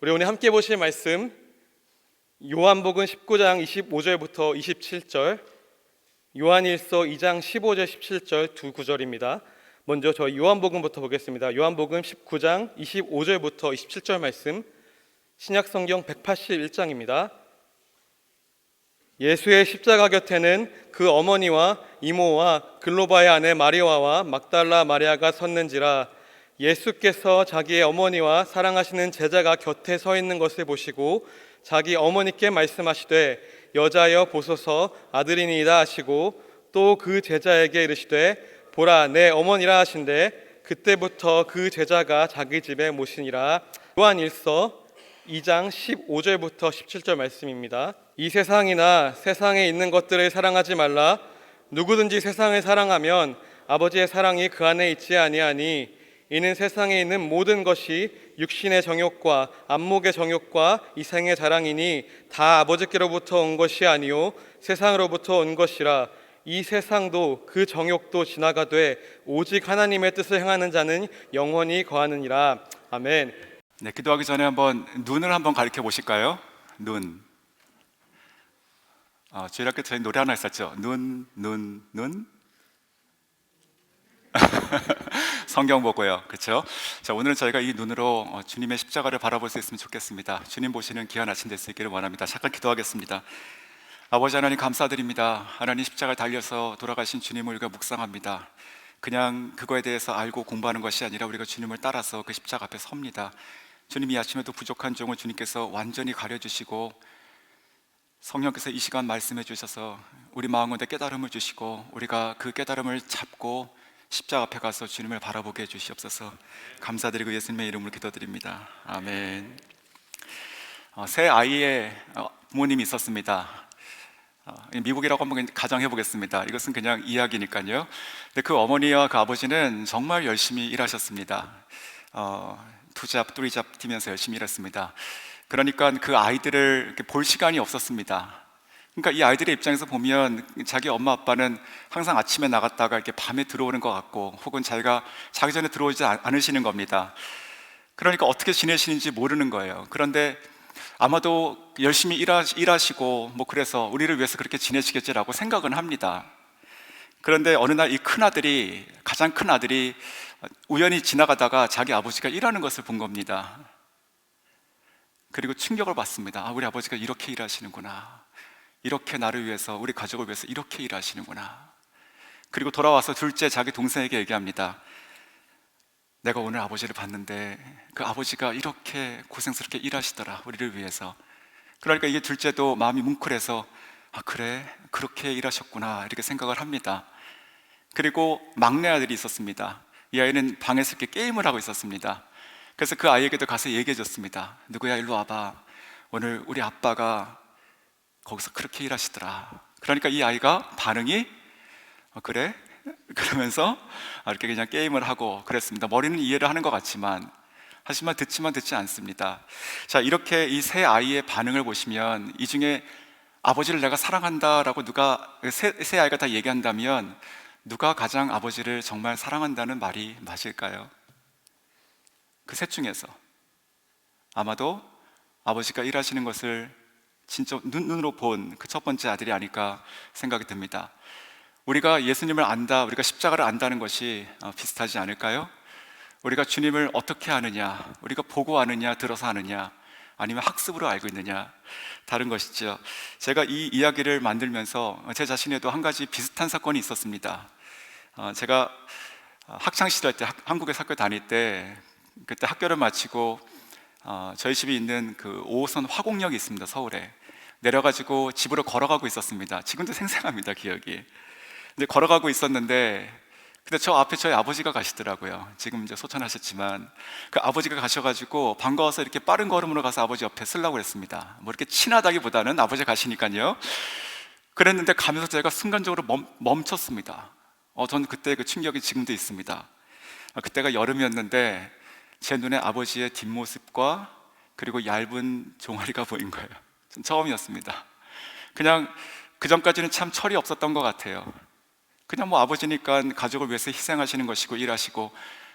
우리 오늘 함께 보실 말씀 요한복음 19장 25절부터 27절, 요한일서 2장 15절 17절 두 구절입니다. 먼저 저희 요한복음부터 보겠습니다. 요한복음 19장 25절부터 27절 말씀, 신약성경 181장입니다. 예수의 십자가 곁에는 그 어머니와 이모와 글로바의 아내 마리아와 막달라 마리아가 섰는지라. 예수께서 자기의 어머니와 사랑하시는 제자가 곁에 서 있는 것을 보시고 자기 어머니께 말씀하시되 여자여 보소서 아들이니이다 하시고 또 그 제자에게 이르시되 보라 내 어머니라 하신대 그때부터 그 제자가 자기 집에 모시니라. 요한일서 2장 15절부터 17절 말씀입니다. 이 세상이나 세상에 있는 것들을 사랑하지 말라. 누구든지 세상을 사랑하면 아버지의 사랑이 그 안에 있지 아니하니 이는 세상에 있는 모든 것이 육신의 정욕과 안목의 정욕과 이생의 자랑이니 다 아버지께로부터 온 것이 아니요 세상으로부터 온 것이라. 이 세상도 그 정욕도 지나가되 오직 하나님의 뜻을 행하는 자는 영원히 거하느니라. 아멘. 네, 기도하기 전에 한번 눈을 한번 가리켜 보실까요? 눈. 주일학교 저희 노래 하나 있었죠. 눈. 성경 보고요. 그렇죠? 자, 오늘은 저희가 이 눈으로 주님의 십자가를 바라볼 수 있으면 좋겠습니다. 주님 보시는 귀한 아침 될 수 있기를 원합니다. 잠깐 기도하겠습니다. 아버지 하나님 감사드립니다. 하나님 십자가를 달려서 돌아가신 주님을 우리가 묵상합니다. 그냥 그거에 대해서 알고 공부하는 것이 아니라 우리가 주님을 따라서 그 십자가 앞에 섭니다. 주님, 이 아침에도 부족한 종을 주님께서 완전히 가려주시고 성령께서 이 시간 말씀해 주셔서 우리 마음 가운데 깨달음을 주시고 우리가 그 깨달음을 잡고 십자가 앞에 가서 주님을 바라보게 해주시옵소서. 감사드리고 예수님의 이름으로 기도드립니다. 아멘. 새 아이의 부모님이 있었습니다. 미국이라고 한번 가정해 보겠습니다. 이것은 그냥 이야기니까요. 근데 그 어머니와 그 아버지는 정말 열심히 일하셨습니다. 투잡, 뚜리잡 뛰면서 열심히 일했습니다. 그러니까 그 아이들을 이렇게 볼 시간이 없었습니다. 그러니까 이 아이들의 입장에서 보면 자기 엄마 아빠는 항상 아침에 나갔다가 이렇게 밤에 들어오는 것 같고 혹은 자기가 자기 전에 들어오지 않으시는 겁니다. 그러니까 어떻게 지내시는지 모르는 거예요. 그런데 아마도 열심히 일하시고 뭐 그래서 우리를 위해서 그렇게 지내시겠지라고 생각은 합니다. 그런데 어느 날 이 큰아들이, 가장 큰 아들이 우연히 지나가다가 자기 아버지가 일하는 것을 본 겁니다. 그리고 충격을 받습니다. 우리 아버지가 이렇게 일하시는구나. 이렇게 나를 위해서, 우리 가족을 위해서 이렇게 일하시는구나. 그리고 돌아와서 둘째 자기 동생에게 얘기합니다. 내가 오늘 아버지를 봤는데 그 아버지가 이렇게 고생스럽게 일하시더라, 우리를 위해서. 그러니까 이게 둘째도 마음이 뭉클해서 그래, 그렇게 일하셨구나 이렇게 생각을 합니다. 그리고 막내 아들이 있었습니다. 이 아이는 방에서 이렇게 게임을 하고 있었습니다. 그래서 그 아이에게도 가서 얘기해 줬습니다. 누구야, 일로 와봐. 오늘 우리 아빠가 거기서 그렇게 일하시더라. 그러니까 이 아이가 반응이 그래? 그러면서 이렇게 그냥 게임을 하고 그랬습니다. 머리는 이해를 하는 것 같지만 하지만 듣지 않습니다. 자, 이렇게 이 세 아이의 반응을 보시면 이 중에 아버지를 내가 사랑한다라고 누가 세 아이가 다 얘기한다면 누가 가장 아버지를 정말 사랑한다는 말이 맞을까요? 그 셋 중에서 아마도 아버지가 일하시는 것을 진짜 눈으로 본 그 첫 번째 아들이 아닐까 생각이 듭니다. 우리가 예수님을 안다, 우리가 십자가를 안다는 것이 비슷하지 않을까요? 우리가 주님을 어떻게 아느냐, 우리가 보고 아느냐, 들어서 아느냐, 아니면 학습으로 알고 있느냐, 다른 것이죠. 제가 이 이야기를 만들면서 제 자신에도 한 가지 비슷한 사건이 있었습니다. 제가 학창시절 때 한국에 학교 다닐 때 그때 학교를 마치고 저희 집이 있는 그 5호선 화곡역이 있습니다. 서울에 내려가지고 집으로 걸어가고 있었습니다. 지금도 생생합니다, 기억이. 근데 걸어가고 있었는데 근데 저 앞에 저희 아버지가 가시더라고요. 지금 이제 소천하셨지만 그 아버지가 가셔가지고 반가워서 이렇게 빠른 걸음으로 가서 아버지 옆에 쓰려고 했습니다. 뭐 이렇게 친하다기보다는 아버지 가시니까요. 그랬는데 가면서 제가 순간적으로 멈췄습니다. 저는 그때 그 충격이 지금도 있습니다. 그때가 여름이었는데 제 눈에 아버지의 뒷모습과 그리고 얇은 종아리가 보인 거예요. 전 처음이었습니다. 그냥 그 전까지는 참 철이 없었던 것 같아요. 그냥 뭐 아버지니까 가족을 위해서 희생하시는 것이고 일하시고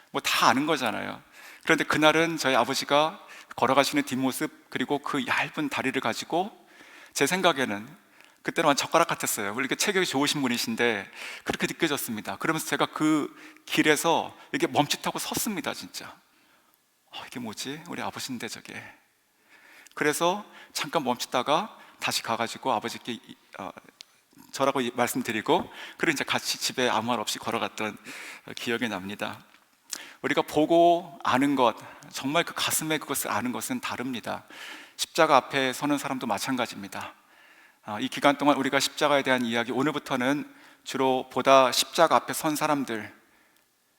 뭐 다 아는 거잖아요. 그런데 그날은 저희 아버지가 걸어가시는 뒷모습, 그리고 그 얇은 다리를 가지고 제 생각에는 그때는 완전 젓가락 같았어요. 이렇게 체격이 좋으신 분이신데 그렇게 느껴졌습니다. 그러면서 제가 그 길에서 이렇게 멈칫하고 섰습니다. 진짜 이게 뭐지? 우리 아버지인데 저게. 그래서 잠깐 멈추다가 다시 가가지고 아버지께 저라고 말씀드리고, 그리고 이제 같이 집에 아무 말 없이 걸어갔던 기억이 납니다. 우리가 보고 아는 것, 정말 그 가슴에 그것을 아는 것은 다릅니다. 십자가 앞에 서는 사람도 마찬가지입니다. 이 기간 동안 우리가 십자가에 대한 이야기, 오늘부터는 주로 보다 십자가 앞에 선 사람들,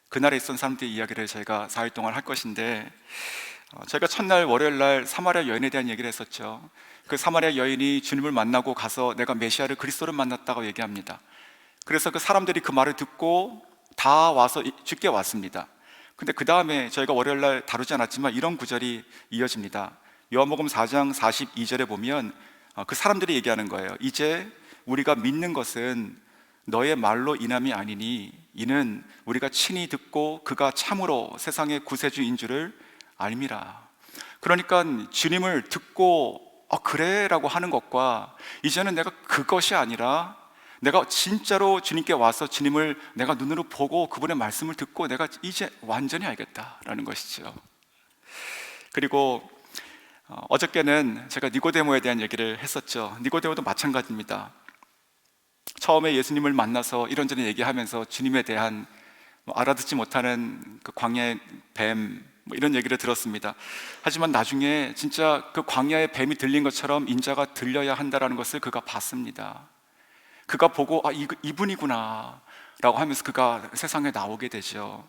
그날에 있었던 사람들의 이야기를 저희가 4일 동안 할 것인데, 저희가 첫날 월요일 날 사마리아 여인에 대한 얘기를 했었죠. 그 사마리아 여인이 주님을 만나고 가서 내가 메시아를, 그리스도를 만났다고 얘기합니다. 그래서 그 사람들이 그 말을 듣고 다 와서 주께 왔습니다. 근데 그 다음에 저희가 월요일 날 다루지 않았지만 이런 구절이 이어집니다. 요한복음 4장 42절에 보면 그 사람들이 얘기하는 거예요. 이제 우리가 믿는 것은 너의 말로 인함이 아니니 이는 우리가 친히 듣고 그가 참으로 세상의 구세주인 줄을 알미라. 그러니까 주님을 듣고 그래 라고 하는 것과, 이제는 내가 그것이 아니라 내가 진짜로 주님께 와서 주님을 내가 눈으로 보고 그분의 말씀을 듣고 내가 이제 완전히 알겠다라는 것이죠. 그리고 어저께는 제가 니고데모에 대한 얘기를 했었죠. 니고데모도 마찬가지입니다. 처음에 예수님을 만나서 이런저런 얘기하면서 주님에 대한 알아듣지 못하는 그 광야의 뱀, 이런 얘기를 들었습니다. 하지만 나중에 진짜 그 광야의 뱀이 들린 것처럼 인자가 들려야 한다는 것을 그가 봤습니다. 그가 보고 이분이구나 라고 하면서 그가 세상에 나오게 되죠.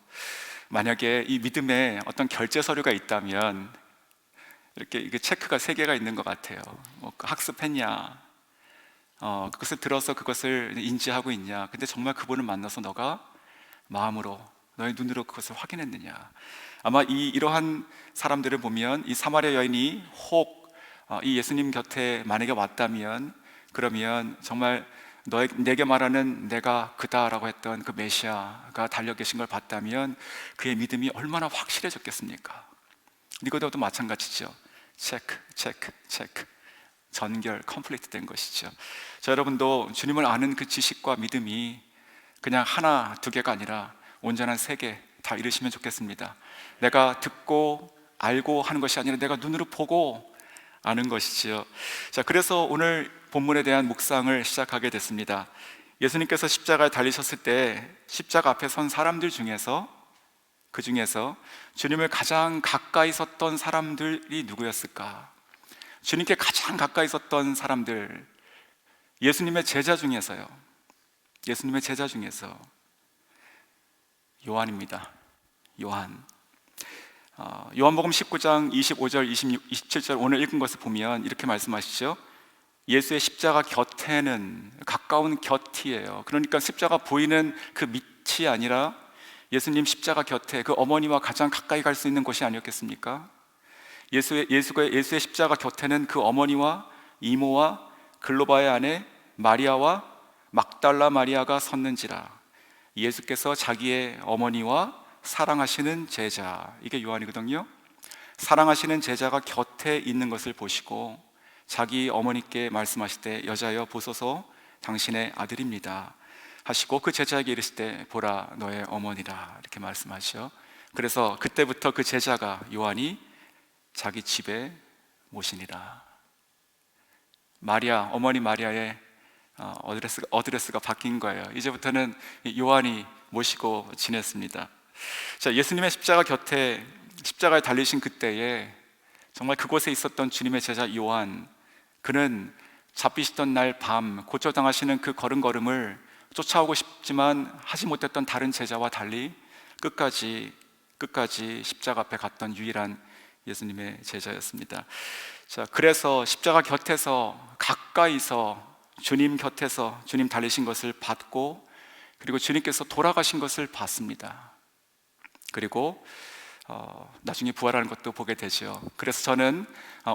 만약에 이 믿음에 어떤 결제 서류가 있다면 이렇게 체크가 3개가 있는 것 같아요. 학습했냐, 그것을 들어서 그것을 인지하고 있냐, 근데 정말 그분을 만나서 너가 마음으로, 너의 눈으로 그것을 확인했느냐. 아마 이러한 사람들을 보면 이 사마리아 여인이 혹 이 예수님 곁에 만약에 왔다면, 그러면 정말 내게 말하는 내가 그다라고 했던 그 메시아가 달려 계신 걸 봤다면 그의 믿음이 얼마나 확실해졌겠습니까? 니고데모도 마찬가지죠. 체크, 체크, 체크. 전결, 컴플리트 된 것이죠. 자, 여러분도 주님을 아는 그 지식과 믿음이 그냥 하나, 2개가 아니라 온전한 3개 다 이루시면 좋겠습니다. 내가 듣고 알고 하는 것이 아니라 내가 눈으로 보고 아는 것이지요. 자, 그래서 오늘 본문에 대한 묵상을 시작하게 됐습니다. 예수님께서 십자가에 달리셨을 때 십자가 앞에 선 사람들 중에서, 그 중에서 주님을 가장 가까이 섰던 사람들이 누구였을까? 주님께 가장 가까이 섰던 사람들, 예수님의 제자 중에서요. 예수님의 제자 중에서 요한입니다. 요한. 요한복음 19장 25절, 26, 27절 오늘 읽은 것을 보면 이렇게 말씀하시죠. 예수의 십자가 곁에는, 가까운 곁이에요. 그러니까 십자가 보이는 그 밑이 아니라 예수님 십자가 곁에, 그 어머니와 가장 가까이 갈 수 있는 곳이 아니었겠습니까? 예수의 십자가 곁에는 그 어머니와 이모와 글로바의 아내 마리아와 막달라 마리아가 섰는지라. 예수께서 자기의 어머니와 사랑하시는 제자, 이게 요한이거든요. 사랑하시는 제자가 곁에 있는 것을 보시고 자기 어머니께 말씀하실 때 여자여 보소서 당신의 아들입니다 하시고 그 제자에게 이르실 때 보라 너의 어머니라 이렇게 말씀하시죠. 그래서 그때부터 그 제자가 요한이 자기 집에 모시니라. 마리아, 어머니 마리아의 어드레스가 바뀐 거예요. 이제부터는 요한이 모시고 지냈습니다. 자, 예수님의 십자가 곁에, 십자가에 달리신 그때에 정말 그곳에 있었던 주님의 제자 요한, 그는 잡히시던 날 밤 고초당하시는 그 걸음걸음을 쫓아오고 싶지만 하지 못했던 다른 제자와 달리 끝까지 십자가 앞에 갔던 유일한 예수님의 제자였습니다. 자, 그래서 십자가 곁에서 가까이서 주님 곁에서 주님 달리신 것을 봤고, 그리고 주님께서 돌아가신 것을 봤습니다. 그리고 나중에 부활하는 것도 보게 되죠. 그래서 저는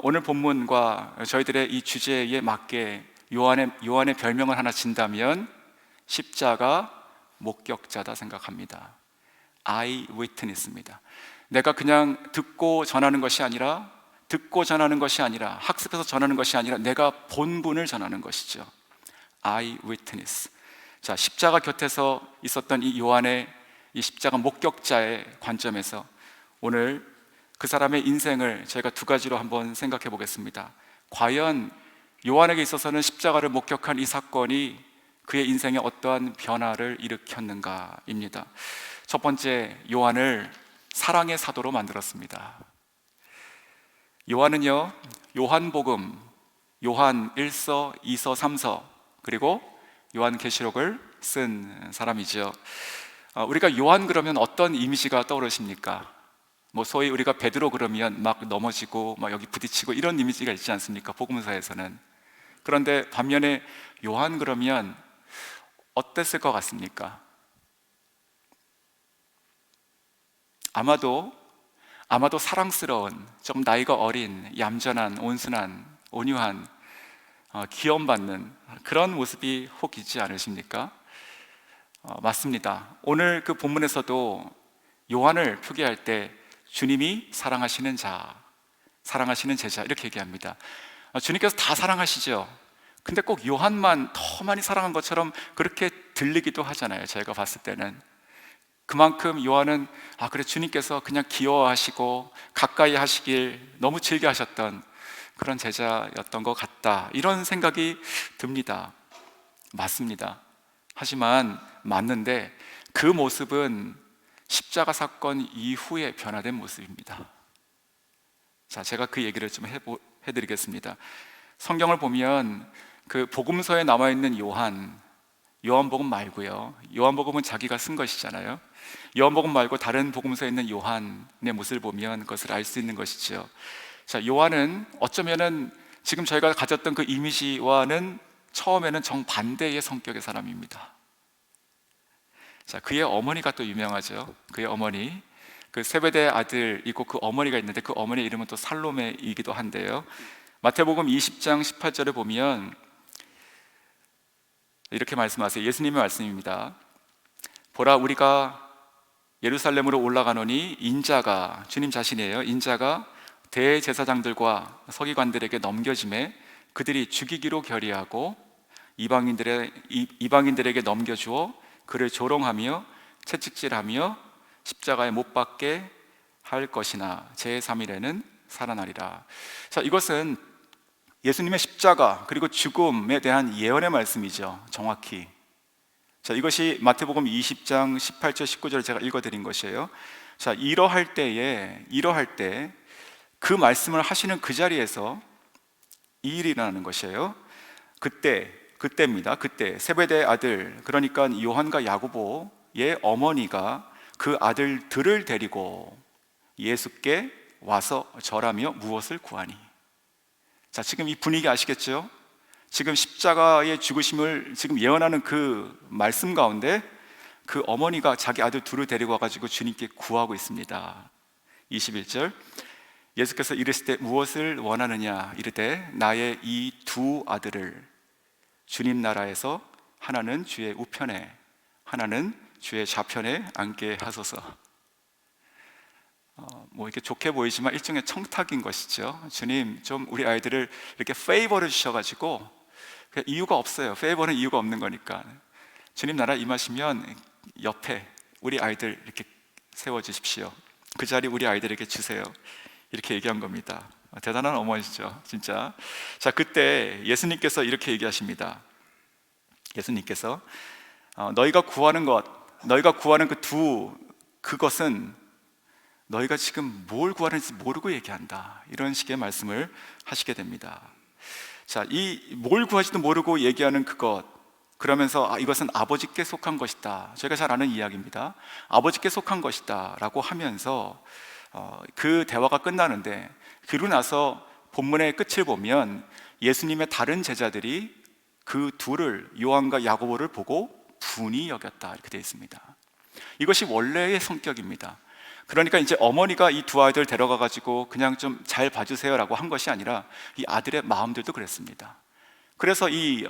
오늘 본문과 저희들의 이 주제에 맞게 요한의 별명을 하나 진다면 십자가 목격자다 생각합니다. 아이 위트니스입니다. 내가 그냥 듣고 전하는 것이 아니라 듣고 전하는 것이 아니라, 학습해서 전하는 것이 아니라 내가 본분을 전하는 것이죠. eye witness. 자, 십자가 곁에서 있었던 이 요한의 이 십자가 목격자의 관점에서 오늘 그 사람의 인생을 저희가 두 가지로 한번 생각해 보겠습니다. 과연 요한에게 있어서는 십자가를 목격한 이 사건이 그의 인생에 어떠한 변화를 일으켰는가입니다. 첫 번째, 요한을 사랑의 사도로 만들었습니다. 요한은요, 요한복음, 요한 1서, 2서, 3서, 그리고 요한계시록을 쓴 사람이죠. 우리가 요한 그러면 어떤 이미지가 떠오르십니까? 뭐 소위 우리가 베드로 그러면 막 넘어지고 막 여기 부딪히고 이런 이미지가 있지 않습니까? 복음서에서는. 그런데 반면에 요한 그러면 어땠을 것 같습니까? 아마도 사랑스러운, 좀 나이가 어린, 얌전한, 온순한, 온유한, 귀염받는 그런 모습이 혹이지 않으십니까? 맞습니다. 오늘 그 본문에서도 요한을 표기할 때 주님이 사랑하시는 자, 사랑하시는 제자 이렇게 얘기합니다. 주님께서 다 사랑하시죠. 근데 꼭 요한만 더 많이 사랑한 것처럼 그렇게 들리기도 하잖아요. 저희가 봤을 때는. 그만큼 요한은 그래, 주님께서 그냥 귀여워하시고 가까이 하시길 너무 즐겨 하셨던 그런 제자였던 것 같다, 이런 생각이 듭니다. 맞습니다. 하지만 맞는데 그 모습은 십자가 사건 이후에 변화된 모습입니다. 자, 제가 그 얘기를 좀 해드리겠습니다. 성경을 보면 그 복음서에 나와 있는 요한복음 말고요, 요한복음은 자기가 쓴 것이잖아요. 요한복음 말고 다른 복음서에 있는 요한의 모습을 보면 그것을 알 수 있는 것이죠. 자, 요한은 어쩌면은 지금 저희가 가졌던 그 이미지와는 처음에는 정반대의 성격의 사람입니다. 자, 그의 어머니가 또 유명하죠. 그의 어머니, 그 세베대의 아들이고 그 어머니가 있는데 그 어머니의 이름은 또 살로메이기도 한데요. 마태복음 20장 18절에 보면 이렇게 말씀하세요. 예수님의 말씀입니다. 보라, 우리가 예루살렘으로 올라가노니 인자가, 주님 자신이에요, 인자가 대제사장들과 서기관들에게 넘겨짐에 그들이 죽이기로 결의하고 이방인들에게 넘겨주어 그를 조롱하며 채찍질하며 십자가에 못 박게 할 것이나 제3일에는 살아나리라. 자, 이것은 예수님의 십자가 그리고 죽음에 대한 예언의 말씀이죠. 정확히. 자, 이것이 마태복음 20장 18절 19절을 제가 읽어드린 것이에요. 자, 이러할 때 그 말씀을 하시는 그 자리에서 이 일이 일어나는 것이에요. 그때입니다. 그때 세베대의 아들, 그러니까 요한과 야고보의 어머니가 그 아들들을 데리고 예수께 와서 절하며 무엇을 구하니. 자, 지금 이 분위기 아시겠죠? 지금 십자가의 죽으심을 지금 예언하는 그 말씀 가운데 그 어머니가 자기 아들 둘을 데리고 와가지고 주님께 구하고 있습니다. 21절, 예수께서 이르실 때 무엇을 원하느냐 이르되 나의 이 두 아들을 주님 나라에서 하나는 주의 우편에 하나는 주의 좌편에 앉게 하소서. 뭐 이렇게 좋게 보이지만 일종의 청탁인 것이죠. 주님, 좀 우리 아이들을 이렇게 페이버를 주셔가지고, 이유가 없어요. 페이버는 이유가 없는 거니까. 주님 나라 임하시면 옆에 우리 아이들 이렇게 세워주십시오. 그 자리 우리 아이들에게 주세요. 이렇게 얘기한 겁니다. 대단한 어머니죠, 진짜. 자, 그때 예수님께서 이렇게 얘기하십니다. 예수님께서 너희가 구하는 그것은 너희가 지금 뭘 구하는지 모르고 얘기한다, 이런 식의 말씀을 하시게 됩니다. 자, 이 뭘 구하지도 모르고 얘기하는 그것, 그러면서 이것은 아버지께 속한 것이다, 저희가 잘 아는 이야기입니다. 아버지께 속한 것이다 라고 하면서 그 대화가 끝나는데, 그러고 나서 본문의 끝을 보면 예수님의 다른 제자들이 그 둘을, 요한과 야고보를 보고 분이 여겼다, 이렇게 되어 있습니다. 이것이 원래의 성격입니다. 그러니까 이제 어머니가 이 두 아이들 데려가 가지고 그냥 좀 잘 봐주세요 라고 한 것이 아니라 이 아들의 마음들도 그랬습니다. 그래서 이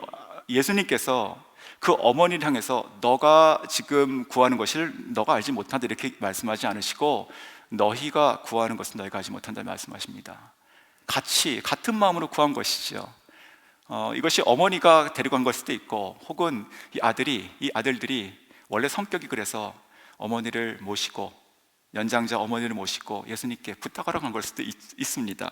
예수님께서 그 어머니를 향해서 너가 지금 구하는 것을 너가 알지 못한다, 이렇게 말씀하지 않으시고 너희가 구하는 것은 너희가 알지 못한다 말씀하십니다. 같이 같은 마음으로 구한 것이죠. 이것이 어머니가 데리고 간 걸 수도 있고, 혹은 이 아들들이 원래 성격이 그래서 어머니를 모시고, 연장자 어머니를 모시고 예수님께 부탁하러 간 걸 수도 있습니다.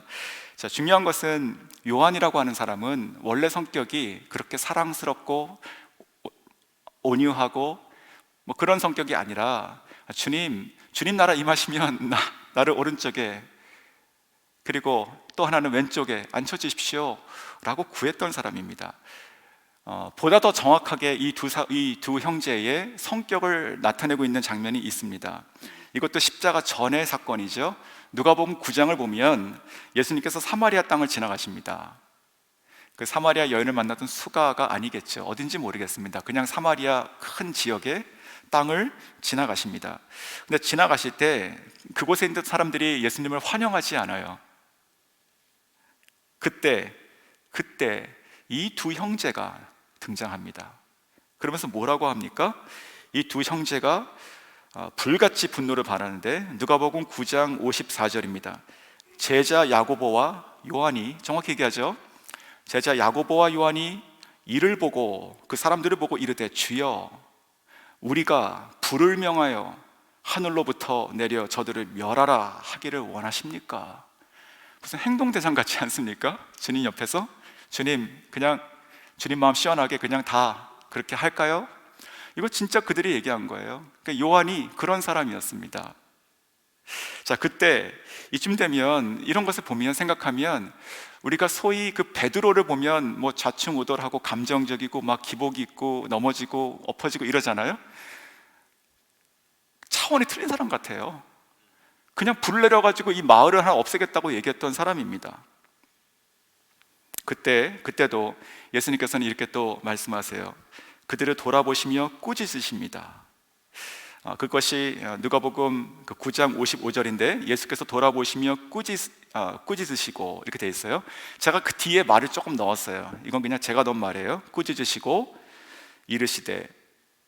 자, 중요한 것은 요한이라고 하는 사람은 원래 성격이 그렇게 사랑스럽고 온유하고 뭐 그런 성격이 아니라, 주님 나라 임하시면 나를 오른쪽에, 그리고 또 하나는 왼쪽에 앉혀주십시오 라고 구했던 사람입니다. 보다 더 정확하게 이 두 형제의 성격을 나타내고 있는 장면이 있습니다. 이것도 십자가 전의 사건이죠. 누가복음 9장을 보면 예수님께서 사마리아 땅을 지나가십니다. 그 사마리아 여인을 만났던 수가가 아니겠죠. 어딘지 모르겠습니다. 그냥 사마리아 큰 지역의 땅을 지나가십니다. 근데 지나가실 때 그곳에 있는 사람들이 예수님을 환영하지 않아요. 그때 이 두 형제가 등장합니다. 그러면서 뭐라고 합니까? 이 두 형제가 불같이 분노를 발하는데, 누가복음 9장 54절입니다. 제자 야고보와 요한이, 정확히 얘기하죠, 제자 야고보와 요한이 이를 보고, 그 사람들을 보고 이르되, 주여, 우리가 불을 명하여 하늘로부터 내려 저들을 멸하라 하기를 원하십니까? 무슨 행동대장 같지 않습니까? 주님 옆에서 주님, 그냥 주님 마음 시원하게 그냥 다 그렇게 할까요? 이거 진짜 그들이 얘기한 거예요. 그러니까 요한이 그런 사람이었습니다. 자, 그때 이쯤 되면 이런 것을 보면, 생각하면, 우리가 소위 그 베드로를 보면 뭐 좌충우돌하고 감정적이고 막 기복이 있고 넘어지고 엎어지고 이러잖아요. 차원이 틀린 사람 같아요. 그냥 불을 내려가지고 이 마을을 하나 없애겠다고 얘기했던 사람입니다. 그때도 예수님께서는 이렇게 또 말씀하세요. 그들을 돌아보시며 꾸짖으십니다. 그것이 누가복음 9장 55절인데, 예수께서 돌아보시며 꾸짖으시고 이렇게 돼 있어요. 제가 그 뒤에 말을 조금 넣었어요. 이건 그냥 제가 넣은 말이에요. 꾸짖으시고 이르시되,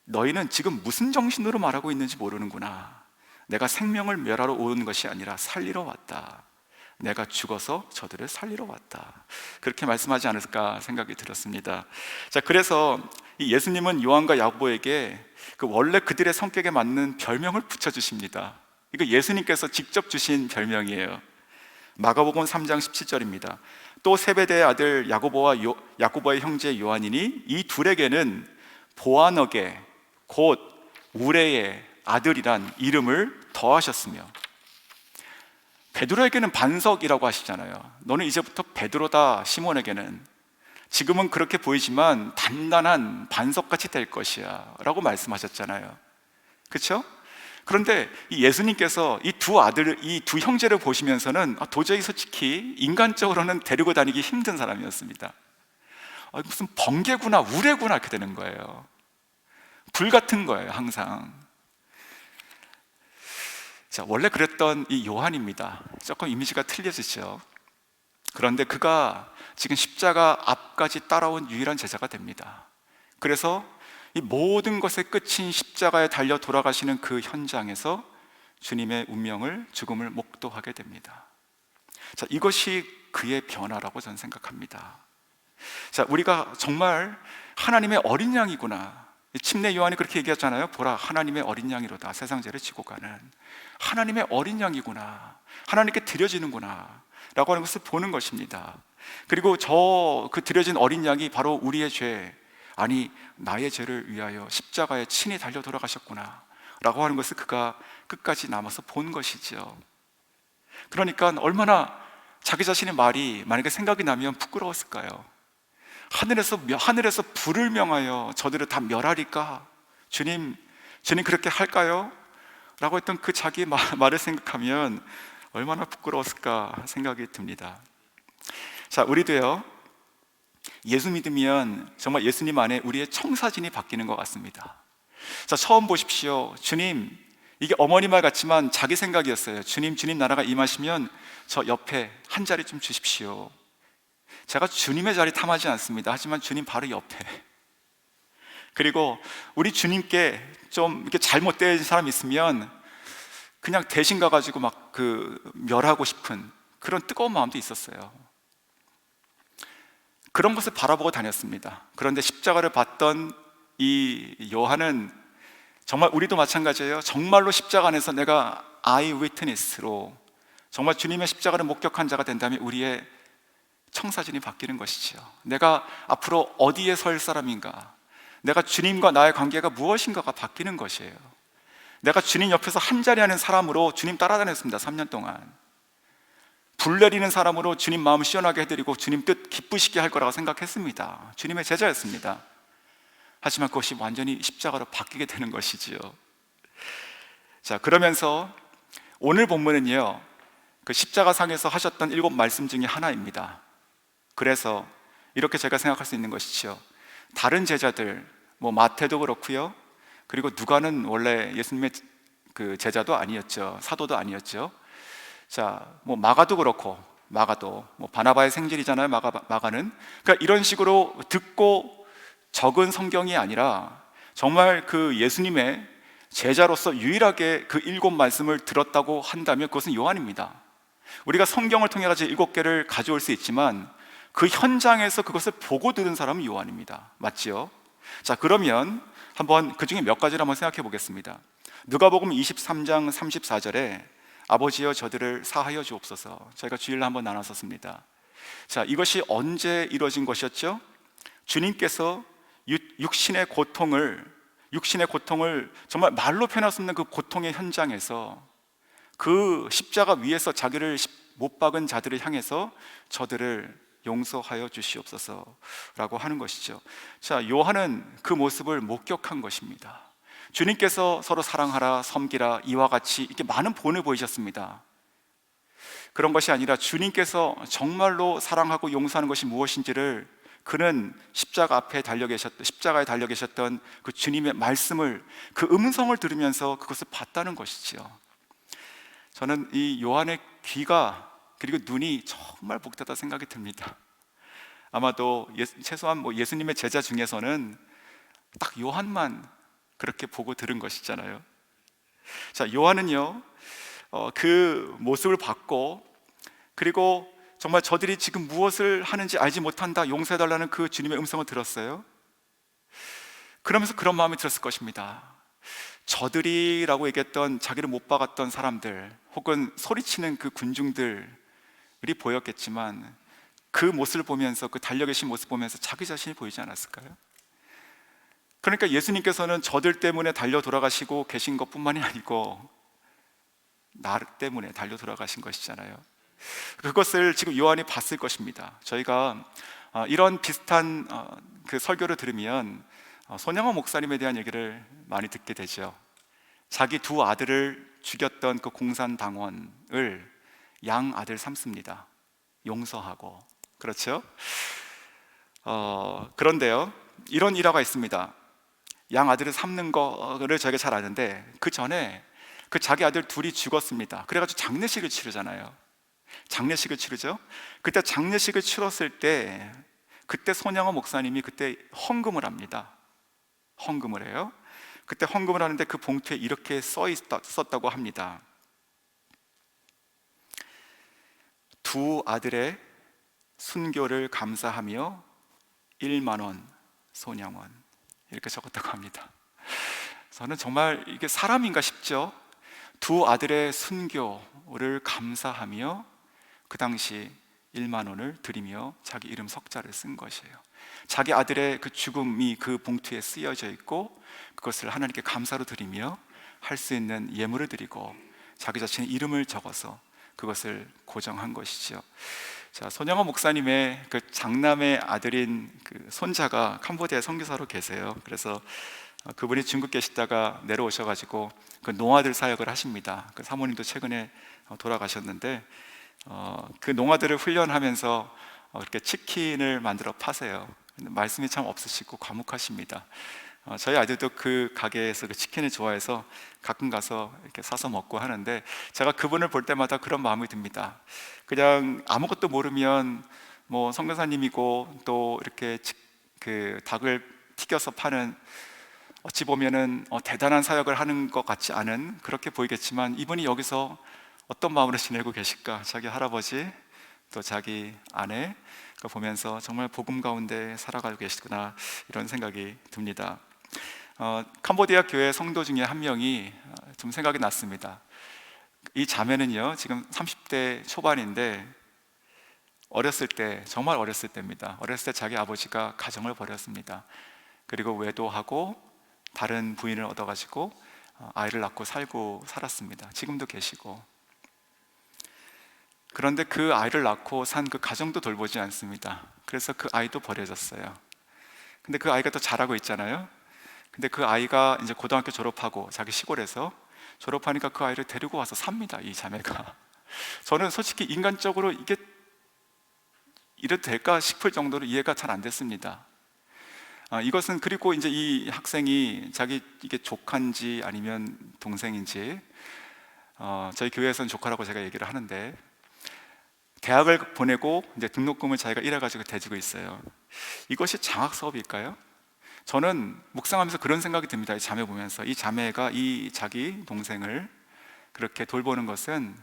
너희는 지금 무슨 정신으로 말하고 있는지 모르는구나. 내가 생명을 멸하러 온 것이 아니라 살리러 왔다. 내가 죽어서 저들을 살리러 왔다. 그렇게 말씀하지 않을까 생각이 들었습니다. 자, 그래서 이 예수님은 요한과 야고보에게 그 원래 그들의 성격에 맞는 별명을 붙여주십니다. 이거 예수님께서 직접 주신 별명이에요. 마가복음 3장 17절입니다. 또 세베대의 아들 야고보의 형제 요한이니 이 둘에게는 보아너게 곧 우레의 아들이란 이름을 더하셨으며, 베드로에게는 반석이라고 하시잖아요. 너는 이제부터 베드로다. 시몬에게는 지금은 그렇게 보이지만 단단한 반석같이 될 것이야 라고 말씀하셨잖아요. 그렇죠? 그런데 이 예수님께서 이 두 형제를 보시면서는 도저히 솔직히 인간적으로는 데리고 다니기 힘든 사람이었습니다. 무슨 번개구나 우레구나 이렇게 되는 거예요. 불 같은 거예요, 항상. 자, 원래 그랬던 이 요한입니다. 조금 이미지가 틀려지죠. 그런데 그가 지금 십자가 앞까지 따라온 유일한 제자가 됩니다. 그래서 이 모든 것의 끝인 십자가에 달려 돌아가시는 그 현장에서 주님의 운명을, 죽음을 목도하게 됩니다. 자, 이것이 그의 변화라고 저는 생각합니다. 자, 우리가 정말 하나님의 어린 양이구나. 침례 요한이 그렇게 얘기했잖아요. 보라, 하나님의 어린 양이로다. 세상 죄를 지고 가는 하나님의 어린 양이구나. 하나님께 드려지는구나 라고 하는 것을 보는 것입니다. 그리고 그 드려진 어린 양이 바로 우리의 죄, 아니 나의 죄를 위하여 십자가에 친히 달려 돌아가셨구나 라고 하는 것을 그가 끝까지 남아서 본 것이죠. 그러니까 얼마나 자기 자신의 말이 만약에 생각이 나면 부끄러웠을까요? 하늘에서 불을 명하여 저들을 다 멸하리까? 주님 그렇게 할까요? 라고 했던 그 자기의 말을 생각하면 얼마나 부끄러웠을까 생각이 듭니다. 자, 우리도요, 예수 믿으면 정말 예수님 안에 우리의 청사진이 바뀌는 것 같습니다. 자, 처음 보십시오. 주님, 이게 어머니 말 같지만 자기 생각이었어요. 주님 나라가 임하시면 저 옆에 한 자리 좀 주십시오. 제가 주님의 자리 탐하지 않습니다. 하지만 주님 바로 옆에. 그리고 우리 주님께 좀 이렇게 잘못된 사람이 있으면 그냥 대신 가가지고 막 멸하고 싶은 그런 뜨거운 마음도 있었어요. 그런 것을 바라보고 다녔습니다. 그런데 십자가를 봤던 이 요한은 정말 우리도 마찬가지예요. 정말로 십자가 안에서 내가 아이 위트니스로 정말 주님의 십자가를 목격한 자가 된다면 우리의 청사진이 바뀌는 것이지요. 내가 앞으로 어디에 설 사람인가, 내가 주님과 나의 관계가 무엇인가가 바뀌는 것이에요. 내가 주님 옆에서 한자리하는 사람으로 주님 따라다녔습니다. 3년 동안 불 내리는 사람으로 주님 마음 시원하게 해드리고 주님 뜻 기쁘시게 할 거라고 생각했습니다. 주님의 제자였습니다. 하지만 그것이 완전히 십자가로 바뀌게 되는 것이지요. 자, 그러면서 오늘 본문은요, 그 십자가상에서 하셨던 7 말씀 중에 하나입니다. 그래서 이렇게 제가 생각할 수 있는 것이죠. 다른 제자들, 마태도 그렇고요, 그리고 누가는 원래 예수님의 그 제자도 아니었죠. 사도도 아니었죠. 자, 마가도 그렇고, 마가도 바나바의 생질이잖아요. 마가는. 그러니까 이런 식으로 듣고 적은 성경이 아니라 정말 그 예수님의 제자로서 유일하게 그 7 말씀을 들었다고 한다면 그것은 요한입니다. 우리가 성경을 통해 가지고 7개를 가져올 수 있지만 그 현장에서 그것을 보고 들은 사람은 요한입니다. 맞지요? 자, 그러면 한번 그 중에 몇 가지를 한번 생각해 보겠습니다. 누가복음 23장 34절에 아버지여 저들을 사하여 주옵소서. 저희가 주일날 한번 나눴었습니다. 자, 이것이 언제 이루어진 것이었죠? 주님께서 육신의 고통을 정말 말로 표현할 수 없는 그 고통의 현장에서 그 십자가 위에서 자기를 못 박은 자들을 향해서 저들을 용서하여 주시옵소서라고 하는 것이죠. 자, 요한은 그 모습을 목격한 것입니다. 주님께서 서로 사랑하라, 섬기라, 이와 같이 이렇게 많은 본을 보이셨습니다. 그런 것이 아니라 주님께서 정말로 사랑하고 용서하는 것이 무엇인지를 그는 십자가에 달려 계셨던 그 주님의 말씀을, 그 음성을 들으면서 그것을 봤다는 것이지요. 저는 이 요한의 귀가 그리고 눈이 정말 복되다 생각이 듭니다. 아마도 최소한 예수님의 제자 중에서는 딱 요한만 그렇게 보고 들은 것이잖아요. 자, 요한은요, 그 모습을 봤고, 그리고 정말 저들이 지금 무엇을 하는지 알지 못한다, 용서해달라는 그 주님의 음성을 들었어요. 그러면서 그런 마음이 들었을 것입니다. 저들이라고 얘기했던 자기를 못 박았던 사람들, 혹은 소리치는 그 군중들이 보였겠지만 그 모습을 보면서, 그 달려계신 모습을 보면서 자기 자신이 보이지 않았을까요? 그러니까 예수님께서는 저들 때문에 달려 돌아가시고 계신 것뿐만이 아니고 나 때문에 달려 돌아가신 것이잖아요. 그것을 지금 요한이 봤을 것입니다. 저희가 이런 비슷한 그 설교를 들으면 손양호 목사님에 대한 얘기를 많이 듣게 되죠. 자기 2 아들을 죽였던 그 공산당원을 양 아들 삼습니다. 용서하고. 그렇죠? 그런데요, 이런 일화가 있습니다. 양 아들을 삼는 거를 저희가 잘 아는데, 그 전에 그 자기 아들 2이 죽었습니다. 그래가지고 장례식을 치르잖아요. 장례식을 치르죠. 그때 장례식을 치렀을 때, 그때 손양호 목사님이 그때 헌금을 합니다. 헌금을 해요. 그때 헌금을 하는데 그 봉투에 이렇게 썼다고 합니다. 2 아들의 순교를 감사하며 1만 원 손양원, 이렇게 적었다고 합니다. 저는 정말 이게 사람인가 싶죠. 2 아들의 순교를 감사하며 그 당시 1만 원을 드리며 자기 이름 석자를 쓴 것이에요. 자기 아들의 그 죽음이 그 봉투에 쓰여져 있고 그것을 하나님께 감사로 드리며 할 수 있는 예물을 드리고 자기 자신의 이름을 적어서 그것을 고정한 것이죠. 자, 손양호 목사님의 그 장남의 아들인 그 손자가 캄보디아 선교사로 계세요. 그래서 그분이 중국 계시다가 내려오셔가지고 그 농아들 사역을 하십니다. 그 사모님도 최근에 돌아가셨는데 그 농아들을 훈련하면서 이렇게 치킨을 만들어 파세요. 말씀이 참 없으시고 과묵하십니다. 저희 아들도 그 가게에서 그 치킨을 좋아해서 가끔 가서 이렇게 사서 먹고 하는데, 제가 그분을 볼 때마다 그런 마음이 듭니다. 그냥 아무것도 모르면 선교사님이고 또 이렇게 그 닭을 튀겨서 파는, 어찌 보면은 대단한 사역을 하는 것 같지 않은, 그렇게 보이겠지만 이분이 여기서 어떤 마음으로 지내고 계실까? 자기 할아버지 또 자기 아내 보면서 정말 복음 가운데 살아가고 계시구나, 이런 생각이 듭니다. 캄보디아 교회 성도 중에 한 명이 좀 생각이 났습니다. 이 자매는요, 지금 30대 초반인데 어렸을 때, 정말 어렸을 때입니다. 어렸을 때 자기 아버지가 가정을 버렸습니다. 그리고 외도하고 다른 부인을 얻어가지고 아이를 낳고 살고 살았습니다. 지금도 계시고. 그런데 그 아이를 낳고 산 그 가정도 돌보지 않습니다. 그래서 그 아이도 버려졌어요. 근데 그 아이가 또 자라고 있잖아요. 근데 그 아이가 이제 고등학교 졸업하고 자기 시골에서 졸업하니까 그 아이를 데리고 와서 삽니다, 이 자매가. 저는 솔직히 인간적으로 이게 이래도 될까 싶을 정도로 이해가 잘 안 됐습니다. 이것은, 그리고 이제 이 학생이 자기 이게 조카인지 아니면 동생인지, 저희 교회에서는 조카라고 제가 얘기를 하는데, 대학을 보내고 이제 등록금을 자기가 일해가지고 대주고 있어요. 이것이 장학 사업일까요? 저는 묵상하면서 그런 생각이 듭니다. 이 자매 보면서, 이 자매가 이 자기 동생을 그렇게 돌보는 것은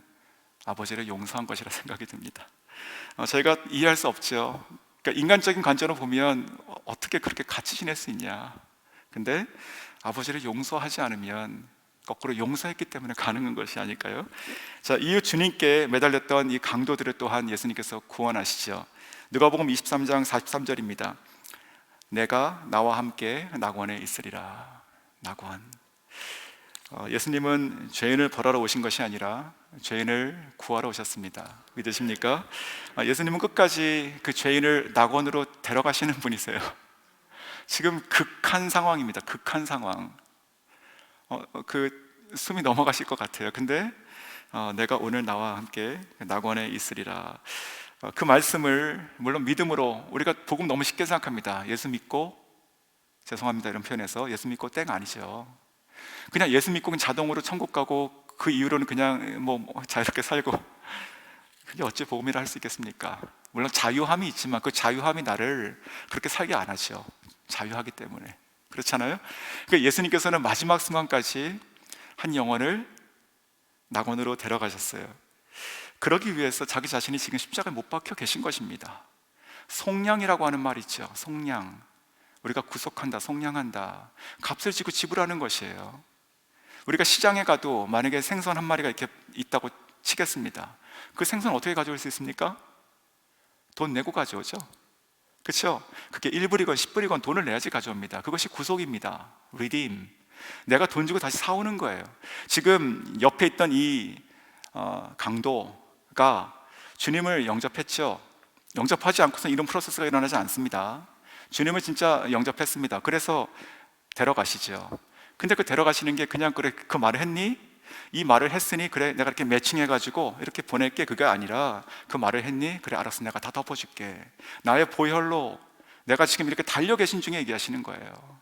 아버지를 용서한 것이라 생각이 듭니다. 저희가 이해할 수 없죠. 그러니까 인간적인 관점으로 보면 어떻게 그렇게 같이 지낼 수 있냐. 근데 아버지를 용서하지 않으면, 거꾸로 용서했기 때문에 가능한 것이 아닐까요? 자, 이후 주님께 매달렸던 이 강도들을 또한 예수님께서 구원하시죠. 누가복음 23장 43절입니다. 내가 나와 함께 낙원에 있으리라. 낙원. 예수님은 죄인을 벌하러 오신 것이 아니라 죄인을 구하러 오셨습니다. 믿으십니까? 예수님은 끝까지 그 죄인을 낙원으로 데려가시는 분이세요. 지금 극한 상황입니다. 극한 상황. 그 숨이 넘어가실 것 같아요. 근데 내가 오늘 나와 함께 낙원에 있으리라. 그 말씀을 물론 믿음으로, 우리가 복음 너무 쉽게 생각합니다. 예수 믿고, 죄송합니다 이런 표현에서, 예수 믿고 땡 아니죠. 그냥 예수 믿고 그냥 자동으로 천국 가고 그 이후로는 그냥 뭐 자유롭게 살고, 그게 어찌 복음이라 할 수 있겠습니까? 물론 자유함이 있지만 그 자유함이 나를 그렇게 살게 안 하죠. 자유하기 때문에. 그렇잖아요? 그러니까 예수님께서는 마지막 순간까지 한 영혼을 낙원으로 데려가셨어요. 그러기 위해서 자기 자신이 지금 십자가에 못 박혀 계신 것입니다. 속량이라고 하는 말이 있죠. 속량. 우리가 구속한다, 속량한다, 값을 지고 지불하는 것이에요. 우리가 시장에 가도 만약에 생선 한 마리가 이렇게 있다고 치겠습니다. 그 생선 어떻게 가져올 수 있습니까? 돈 내고 가져오죠. 그렇죠? 그게 1불이건 10불이건 돈을 내야지 가져옵니다. 그것이 구속입니다. redeem. 내가 돈 주고 다시 사오는 거예요. 지금 옆에 있던 이 강도가 주님을 영접했죠. 영접하지 않고서 이런 프로세스가 일어나지 않습니다. 주님을 진짜 영접했습니다. 그래서 데려가시죠. 근데 그 데려가시는 게 그냥 그래 그 말을 했니? 이 말을 했으니 그래 내가 이렇게 매칭해가지고 이렇게 보낼게, 그게 아니라 그 말을 했니? 그래 알았어, 내가 다 덮어줄게. 나의 보혈로 내가 지금 이렇게 달려 계신 중에 얘기하시는 거예요.